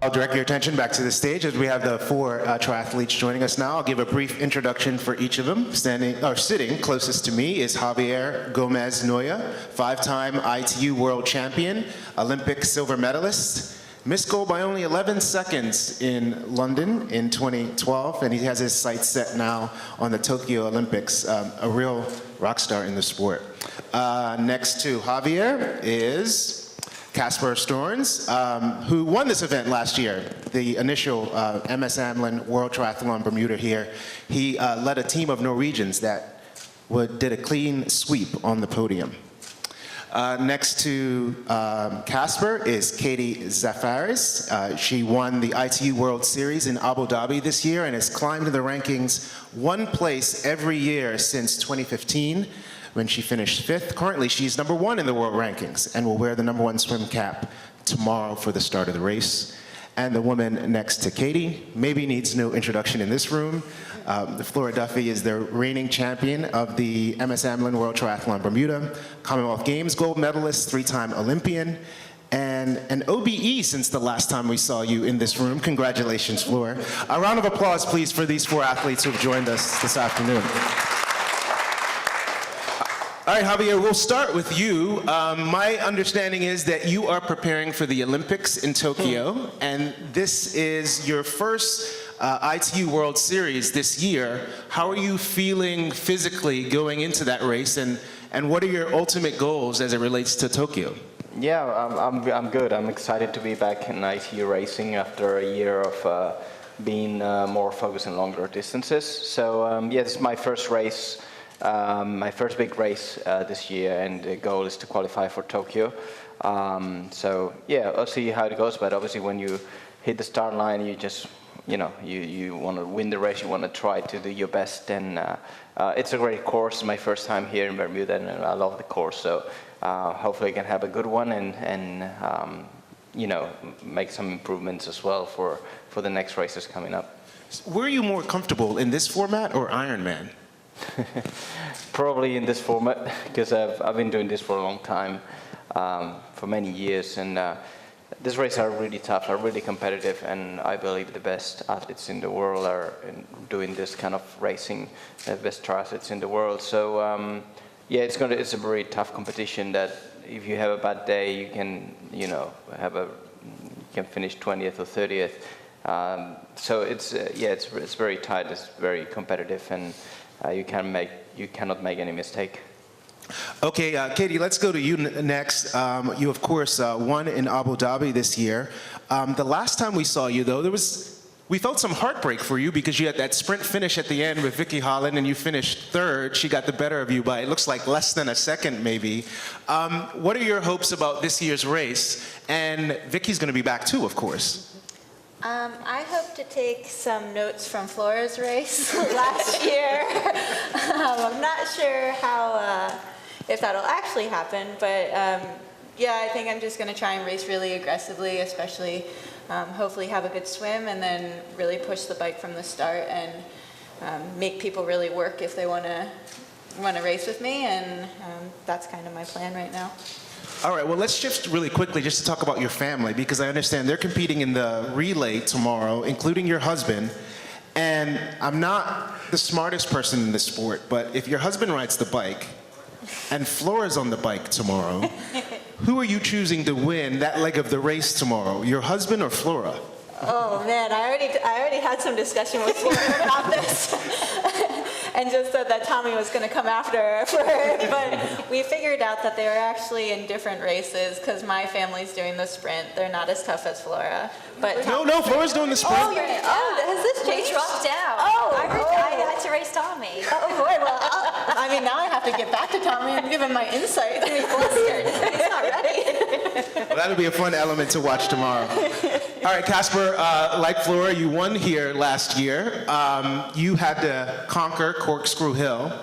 I'll direct your attention back to the stage as we have the four triathletes joining us now. I'll give a brief introduction for each of them. Sitting closest to me is Javier Gomez Noya, five-time ITU world champion, Olympic silver medalist, missed gold by only 11 seconds in London in 2012, and he has his sights set now on the Tokyo Olympics, a real rock star in the sport. Next to Javier is Casper Storns, who won this event last year, the initial MS Amlin World Triathlon Bermuda here. He led a team of Norwegians that did a clean sweep on the podium. Next to Casper is Katie Zafaris. She won the ITU World Series in Abu Dhabi this year and has climbed in the rankings one place every year since 2015. When she finished fifth. Currently, she's number one in the world rankings and will wear the number one swim cap tomorrow for the start of the race. And the woman next to Katie maybe needs no introduction in this room. Flora Duffy is the reigning champion of the MS Amlin World Triathlon Bermuda, Commonwealth Games gold medalist, three-time Olympian, and an OBE since the last time we saw you in this room. Congratulations, Flora. A round of applause, please, for these four athletes who have joined us this afternoon. All right, Javier, we'll start with you. My understanding is that you are preparing for the Olympics in Tokyo, and this is your first ITU World Series this year. How are you feeling physically going into that race, and what are your ultimate goals as it relates to Tokyo? Yeah, I'm good. I'm excited to be back in ITU racing after a year of being more focused on longer distances. So yeah, this is my first race. My first big race this year, and the goal is to qualify for Tokyo. So yeah, I'll see how it goes, but obviously when you hit the start line, you just, you want to win the race, you want to try to do your best, and it's a great course. My first time here in Bermuda, and I love the course, so hopefully I can have a good one and make some improvements as well for the next races coming up. Were you more comfortable in this format or Ironman? Probably in this format, because I've been doing this for a long time, for many years, and these races are really tough, are really competitive, and I believe the best athletes in the world are doing this kind of racing, the best triathletes in the world. So yeah, it's a very tough competition that if you have a bad day, you can you can finish 20th or 30th. So it's it's very tight, it's very competitive, and you cannot make any mistake. Okay, Katie, let's go to you next. You, of course, won in Abu Dhabi this year. The last time we saw you, though, we felt some heartbreak for you because you had that sprint finish at the end with Vicky Holland, and you finished third. She got the better of you by, it looks like, less than a second, maybe. What are your hopes about this year's race? And Vicky's going to be back, too, of course. I hope to take some notes from Flora's race last year. I'm not sure if that'll actually happen, but yeah, I think I'm just going to try and race really aggressively, especially hopefully have a good swim, and then really push the bike from the start and make people really work if they want to race with me, and that's kind of my plan right now. All right, well, let's shift really quickly just to talk about your family, because I understand they're competing in the relay tomorrow, including your husband. And I'm not the smartest person in this sport, but if your husband rides the bike and Flora's on the bike tomorrow, who are you choosing to win that leg of the race tomorrow, your husband or Flora? Oh man, I already had some discussion with Flora about this. And just said that Tommy was going to come after her for it. But we figured out that they were actually in different races because my family's doing the sprint. They're not as tough as Flora. But no, Flora's doing the sprint. Oh, has this changed? We dropped out. I had to race Tommy. Oh, boy, well, I mean, now I have to get back to Tommy and give him my insight. He's not ready. Well, that'll be a fun element to watch tomorrow. All right, Casper, like Flora, you won here last year. You had to conquer Corkscrew Hill.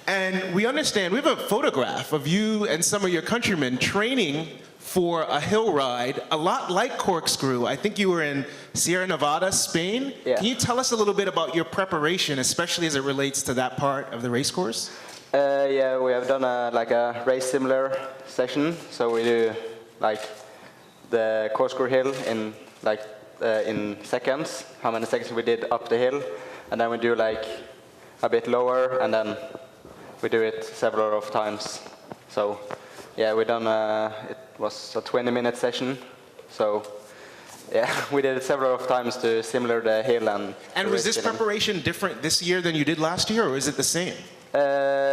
And we understand, we have a photograph of you and some of your countrymen training for a hill ride, a lot like Corkscrew. I think you were in Sierra Nevada, Spain. Yeah. Can you tell us a little bit about your preparation, especially as it relates to that part of the race course? Yeah, we have done a race similar session. So we do like the Corkscrew Hill in like in seconds, how many seconds we did up the hill, and then we do like a bit lower, and then we do it several of times. So yeah, we done, it was a 20-minute session, so yeah, we did it several of times to simulate the hill and was this preparation different this year than you did last year, or is it the same?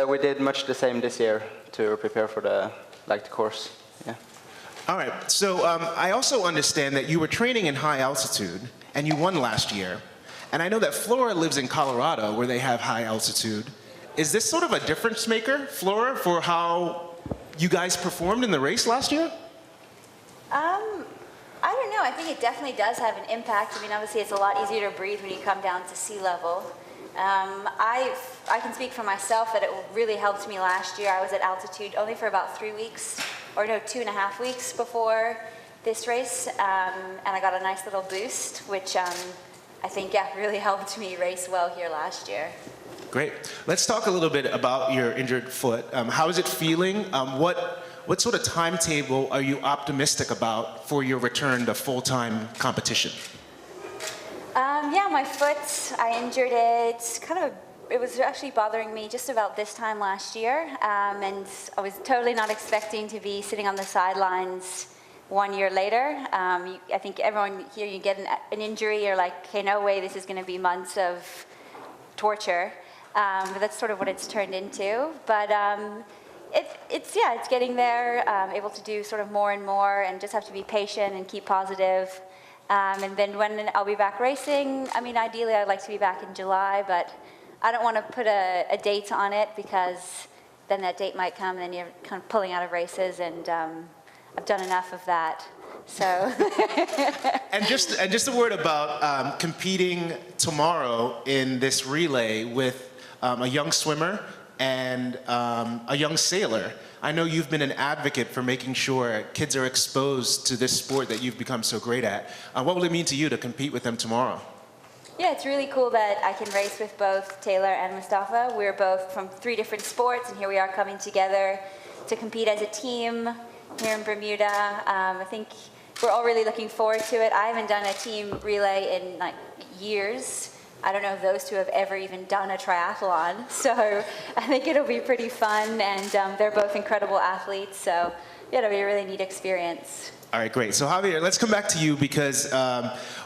We did much the same this year to prepare for the course. Yeah. All right. So I also understand that you were training in high altitude, and you won last year. And I know that Flora lives in Colorado, where they have high altitude. Is this sort of a difference maker, Flora, for how you guys performed in the race last year? I don't know. I think it definitely does have an impact. I mean, obviously, it's a lot easier to breathe when you come down to sea level. I can speak for myself that it really helped me last year. I was at altitude only for about 3 weeks, or no, 2.5 weeks before this race, and I got a nice little boost, which I think really helped me race well here last year. Great. Let's talk a little bit about your injured foot. How is it feeling? What sort of timetable are you optimistic about for your return to full-time competition? Yeah, my foot, I injured it it was actually bothering me just about this time last year, and I was totally not expecting to be sitting on the sidelines 1 year later. I think everyone here, you get an injury, you're like, okay, no way, this is going to be months of torture. But that's sort of what it's turned into. But it's getting there, able to do sort of more and more, and just have to be patient and keep positive. And then when I'll be back racing, I mean, ideally I'd like to be back in July, but I don't want to put a date on it, because then that date might come and then you're kind of pulling out of races, and I've done enough of that. So. And just a word about competing tomorrow in this relay with a young swimmer and a young sailor. I know you've been an advocate for making sure kids are exposed to this sport that you've become so great at. What will it mean to you to compete with them tomorrow? Yeah, it's really cool that I can race with both Taylor and Mustafa. We're both from 3 different sports, and here we are coming together to compete as a team here in Bermuda. I think we're all really looking forward to it. I haven't done a team relay in like years. I don't know if those two have ever even done a triathlon, so I think it'll be pretty fun, and they're both incredible athletes, so yeah, it'll be a really neat experience. All right, great. So Javier, let's come back to you, because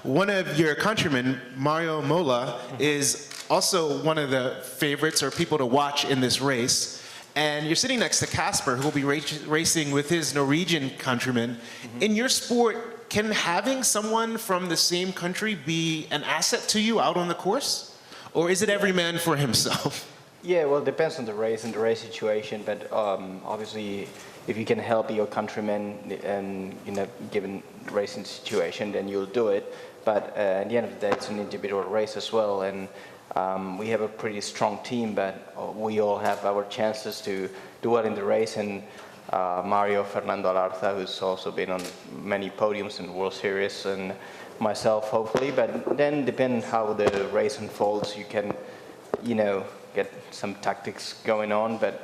one of your countrymen, Mario Mola, is also one of the favorites or people to watch in this race. And you're sitting next to Casper, who will be racing with his Norwegian countrymen. Mm-hmm. In your sport, can having someone from the same country be an asset to you out on the course? Or is it every man for himself? Yeah, well, it depends on the race and the race situation, but obviously, if you can help your countrymen in a given racing situation, then you'll do it. But at the end of the day, it's an individual race as well, and we have a pretty strong team, but we all have our chances to do well in the race. And Mario Fernando Alarza, who's also been on many podiums in the World Series, and myself, hopefully. But then, depending how the race unfolds, you can, get some tactics going on. But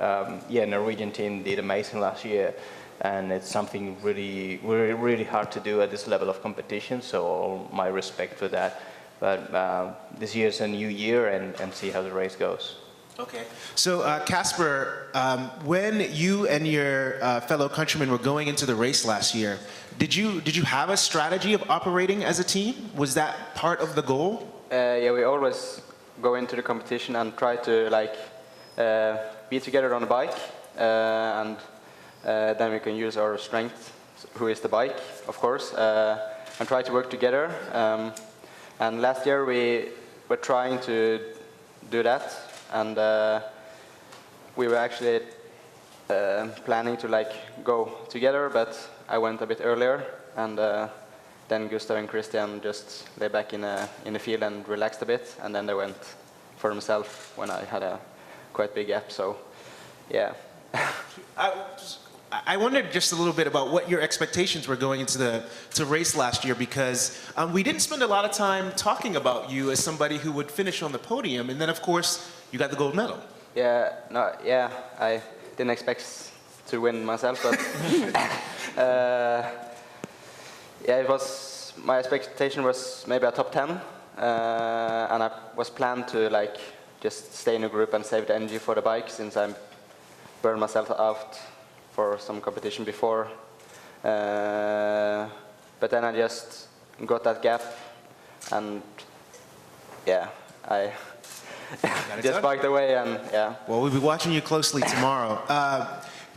yeah, Norwegian team did amazing last year, and it's something really, really, really hard to do at this level of competition. So all my respect for that. But this year's a new year, and see how the race goes. Okay. So Casper, when you and your fellow countrymen were going into the race last year, did you have a strategy of operating as a team? Was that part of the goal? Yeah, we always go into the competition and try to be together on a bike, and then we can use our strength, who is the bike, of course, and try to work together. And last year we were trying to do that, and we were actually planning to go together, but I went a bit earlier, and then Gustav and Christian just lay back in the field and relaxed a bit, and then they went for themselves when I had a quite big gap. So, yeah. I wondered just a little bit about what your expectations were going into the race last year, because we didn't spend a lot of time talking about you as somebody who would finish on the podium, and then of course you got the gold medal. Yeah, I didn't expect to win myself, but yeah, it was my expectation was maybe a top 10, and I was planned to like just stay in a group and save the energy for the bike since I burned myself out for some competition before. But then I just got that gap, and yeah, I just biked away, and yeah. Well, we'll be watching you closely tomorrow.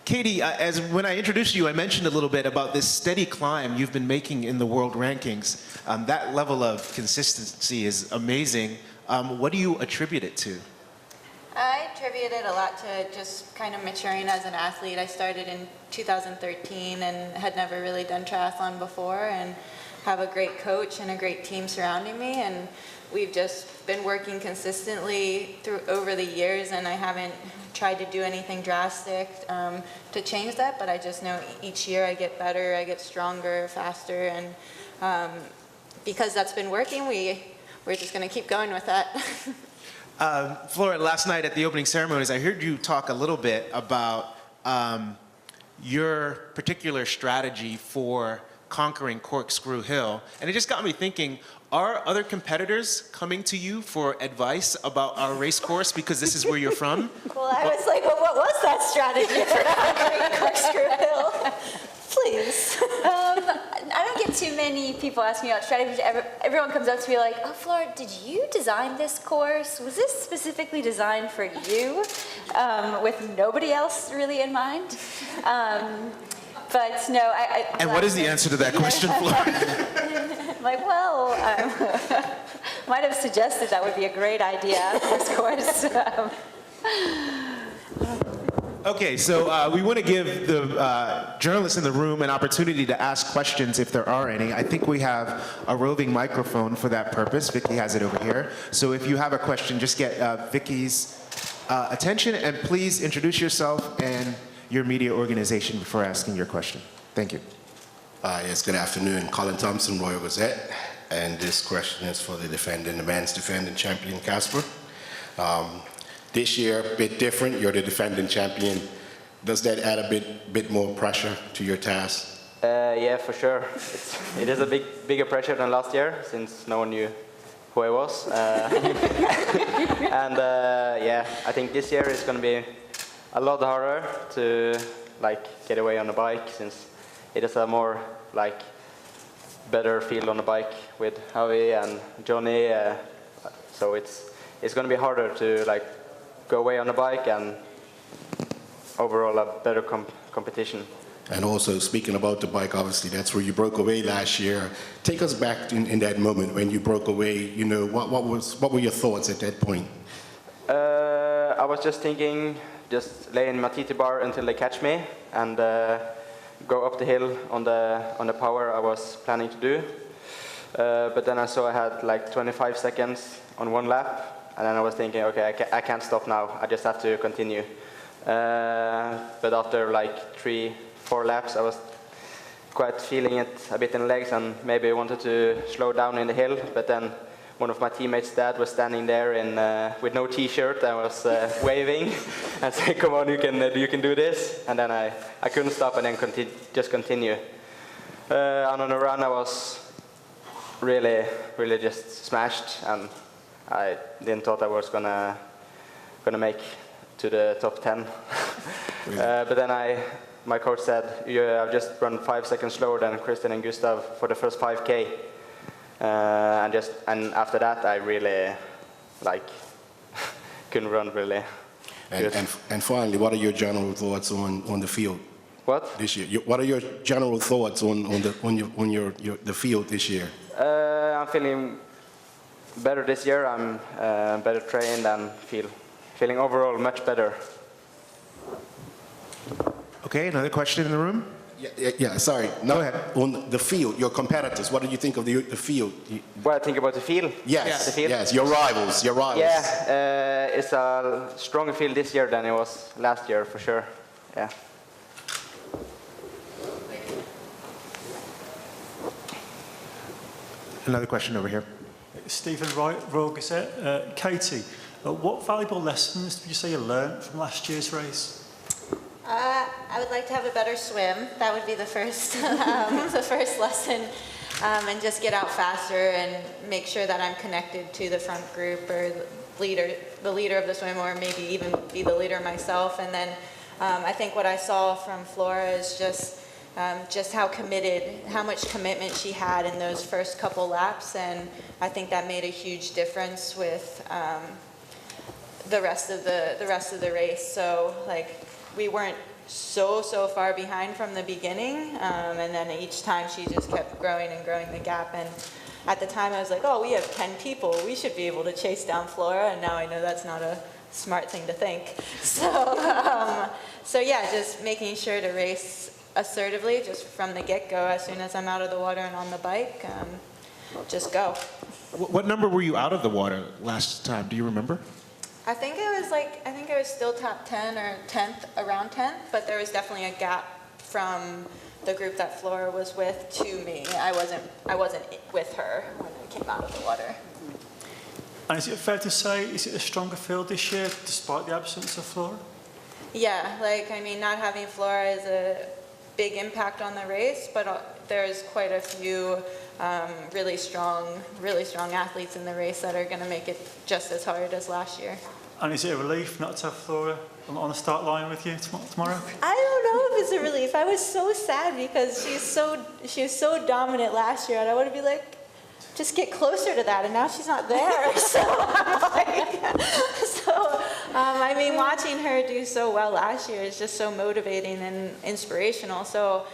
Katie, as when I introduced you, I mentioned a little bit about this steady climb you've been making in the world rankings. That level of consistency is amazing. What do you attribute it to? I attribute it a lot to just kind of maturing as an athlete. I started in 2013 and had never really done triathlon before, and have a great coach and a great team surrounding me, and we've just been working consistently over the years, and I haven't tried to do anything drastic to change that, but I just know each year I get better, I get stronger, faster, and because that's been working, we're just going to keep going with that. Flora, last night at the opening ceremonies, I heard you talk a little bit about your particular strategy for conquering Corkscrew Hill, and it just got me thinking, are other competitors coming to you for advice about our race course because this is where you're from? Well, I was like, well, what was that strategy for conquering Corkscrew Hill? Please. I don't get too many people asking me about strategy. Everyone comes up to me like, oh, Flora, did you design this course? Was this specifically designed for you with nobody else really in mind? But no, And what is the answer to that question, Flora? I'm like, well, might have suggested that would be a great idea, this course. Okay, so we want to give the journalists in the room an opportunity to ask questions if there are any. I think we have a roving microphone for that purpose. Vicky has it over here. So if you have a question, just get Vicky's attention, and please introduce yourself and your media organization before asking your question. Thank you. Yes, good afternoon. Colin Thompson, Royal Gazette. And this question is for the man's defending champion, Casper. This year, a bit different. You're the defending champion. Does that add a bit more pressure to your task? Yeah, for sure. It is a bigger pressure than last year since no one knew who I was. And yeah, I think this year is going to be a lot harder to like get away on the bike since it is a more like better field on the bike with Howie and Johnny. So it's going to be harder to like go away on the bike and overall a better competition. And also, speaking about the bike, obviously, that's where you broke away last year. Take us back in that moment when you broke away. You know, what were your thoughts at that point? I was just thinking, just lay in my TT bar until they catch me and go up the hill on the power I was planning to do. But then I saw I had like 25 seconds on one lap, and then I was thinking, okay, I can't stop now. I just have to continue. But after like 3-4 laps, I was quite feeling it a bit in the legs and maybe wanted to slow down in the hill. But then one of my teammates' dad was standing there with no t-shirt and was waving and saying, come on, you can do this. And then I couldn't stop and then just continue. And on the run, I was really just smashed, and I didn't thought I was gonna make to the top 10. Really? But then my coach said, you have just run 5 seconds slower than Christian and Gustav for the first 5K. And after that, I really couldn't run really. And finally, what are your general thoughts on the field? What? This year? What are your general thoughts on the field this year? I'm feeling better this year. I'm better trained and feeling overall much better. Okay, another question in the room? Yeah, sorry. No, go ahead. On the field, your competitors, what do you think of the field? What I think about the field? Yes, the field? yes, your rivals. Yeah, it's a stronger field this year than it was last year, for sure. Yeah. Another question over here. Stephen Wright, Royal Gazette. Katie, what valuable lessons did you say you learned from last year's race? I would like to have a better swim. That would be the first, the first lesson. and just get out faster and make sure that I'm connected to the front group or the leader of the swim, or maybe even be the leader myself. And then I think what I saw from Flora is just how much commitment she had in those first couple laps, and I think that made a huge difference with the rest of the race. So like we weren't so far behind from the beginning, and then each time she just kept growing and growing the gap. And at the time I was like, oh, we have 10 people, we should be able to chase down Flora, and now I know that's not a smart thing to think. So yeah, just making sure to race assertively just from the get-go. As soon as I'm out of the water and on the bike, just go. What number were you out of the water last time? Do you remember? I think it was still top 10 or 10th, around 10th, but there was definitely a gap from the group that Flora was with to me. I wasn't with her when I came out of the water. And is it fair to say, is it a stronger field this year, despite the absence of Flora? Yeah, like, I mean, not having Flora is a big impact on the race, but there's quite a few really strong athletes in the race that are going to make it just as hard as last year. And is it a relief not to have Flora on the start line with you tomorrow? I don't know if it's a relief. I was so sad because she was so dominant last year, and I would be like, just get closer to that, and now she's not there. I mean, watching her do so well last year is just so motivating and inspirational. So,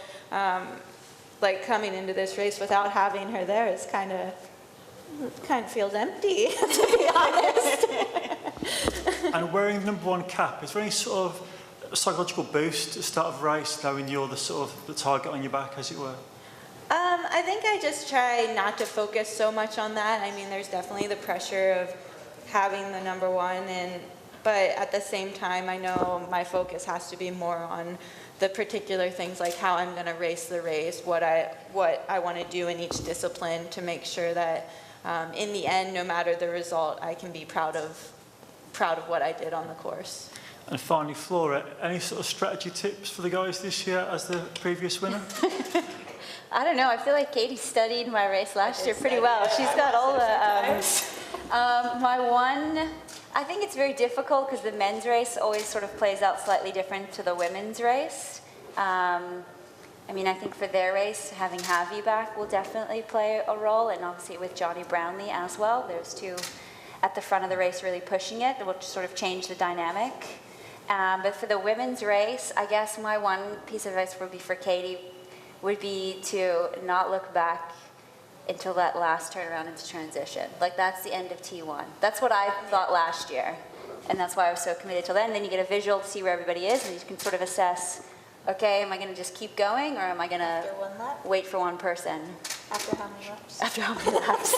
like coming into this race without having her there is kind of feels empty, to be honest. And wearing the #1 cap, is there any sort of psychological boost at the start of a race, knowing you're the target on your back, as it were? I think I just try not to focus so much on that. I mean, there's definitely the pressure of having the #1, but at the same time, I know my focus has to be more on the particular things, like how I'm going to race the race, what I want to do in each discipline to make sure that in the end, no matter the result, I can be proud of what I did on the course. And finally, Flora, any sort of strategy tips for the guys this year as the previous winner? I don't know. I feel like Katie studied my race last year pretty well. She's got all the... I think it's very difficult because the men's race always sort of plays out slightly different to the women's race. I mean, I think for their race, having Javi back will definitely play a role, and obviously with Johnny Brownlee as well. There's two at the front of the race really pushing it, which sort of change the dynamic. But for the women's race, I guess my one piece of advice would be for Katie would be to not look back until that last turnaround into transition. Like, that's the end of T1. That's what I thought last year, and that's why I was so committed till then. Then you get a visual to see where everybody is, and you can sort of assess, okay, am I going to just keep going, or am I going to wait for one person? After how many laps? After how many laps?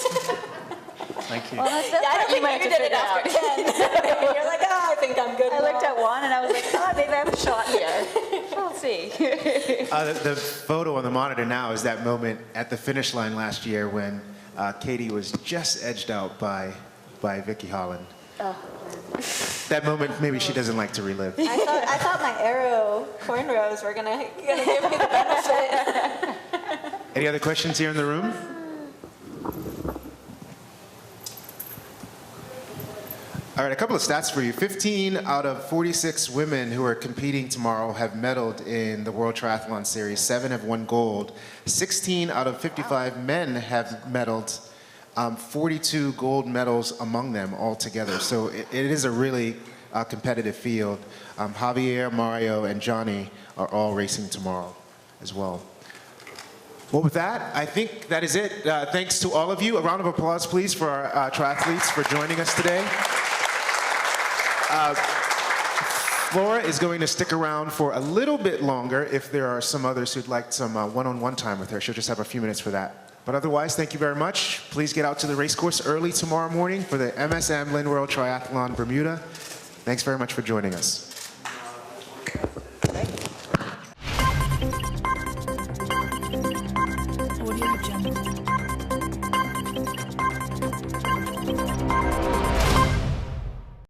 Thank you. Well, that's I don't think you did it after 10. You're like, oh, I think I'm good. I looked at one and I was like, oh, maybe I have a shot here. We'll see. The photo on the monitor now is that moment at the finish line last year when Katie was just edged out by Vicky Holland. Oh. That moment, maybe she doesn't like to relive. I thought my arrow cornrows were gonna give me the benefit. Any other questions here in the room? All right, a couple of stats for you. 15 out of 46 women who are competing tomorrow have medaled in the World Triathlon Series. 7 have won gold. 16 out of 55 men have medaled. 42 gold medals among them altogether. So it is a really competitive field. Javier, Mario, and Johnny are all racing tomorrow as well. Well, with that, I think that is it. Thanks to all of you. A round of applause, please, for our triathletes for joining us today. Flora is going to stick around for a little bit longer if there are some others who'd like some one-on-one time with her. She'll just have a few minutes for that. But otherwise, thank you very much. Please get out to the race course early tomorrow morning for the MSM Lynn World Triathlon Bermuda. Thanks very much for joining us.